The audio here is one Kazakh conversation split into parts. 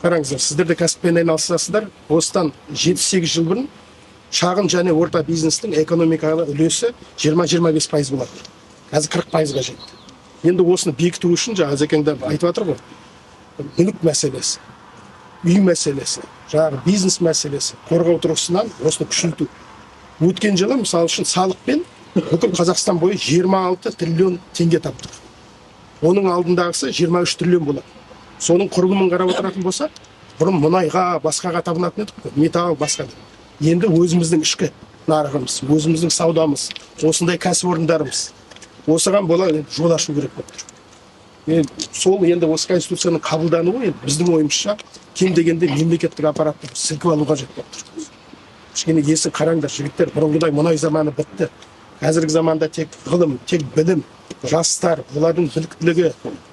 Қараңыздар, сіздер де кәсіппен айналысасыздар. Осыдан 7-8 жыл бұрын шағын және орта бизнестің экономикаға үлесі 20-25% болады. Қазір 40%-ға жетті. Енді осыны бекіту үшін жаңа Зекең де айтып жатыр ғой. Мүлік мәселесі, үй мәселесі, жаңағы бизнес мәселесі, қорғау тұрғысынан осыны күшейту. Өткен жылы мысалы үшін салықпен бүкіл Қазақстан бойы 26 триллион теңге таптық. Оның алдындағысы 23 триллион болады. Соның құрылымын қарап отыратын болсақ, бұрын мұнайға, басқаға табынатын едік, металл басқа. Енді өзіміздің ішкі нарығымыз, өзіміздің саудамыз, осындай кәсіпорындарымыз осыған бола жол ашу керек болып тұр. Сол енді осы конституцияның қабылдануы біздің ойымызша кем дегенде мемлекеттік аппаратты сілкіп алуға қажет болып тұр. Кішкене есін қараңдар, жігіттер, бұрынғыдай мұнай заманы бітті. Қазіргі заманда тек ғылым, тек білім, жастар, олардың біліктілігі,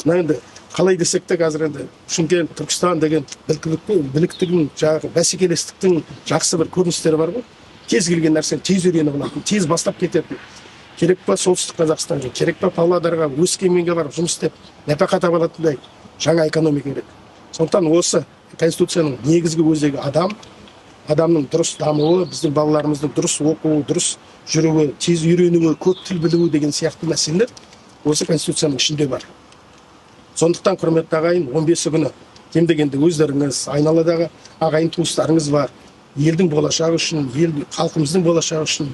енді қалай десек те қазір енді Шымкент, Түркістан деген біліктігін, жаңағы бәсекелестіктің жақсы бір көріністері бар ғой. Кез келген нәрсені тез үйреніп алатын, тез бастап кететін. Керек па солтүстік Қазақстанға, керек па Павлодарға, Өскеменге барып жұмыс істеп, нәпақа таба алатындай жаңа экономика керек. Сондықтан осы конституцияның негізгі өзегі адамның дұрыс дамуы, біздің балаларымыздың дұрыс оқуы, дұрыс жүруі, тез үйренуі, көп тіл білуі деген сияқты мәселелер осы конституцияның ішінде бар. Сондықтан құрметті ағайын, 15 күні кем дегенде өздеріңіз, айналадағы ағайын туыстарыңыз бар. Елдің болашағы үшін, халқымыздың болашағы үшін,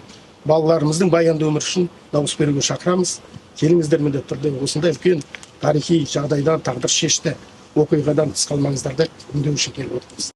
балаларымыздың баянды өмірі үшін дауыс беруге шақырамыз. Келіңіздер міндетті түрде осындай үлкен тарихи жағдайдан тағдыр шешті оқиғадан тыс қалмаңыздар деп үндеу үшін келіп отырмыз.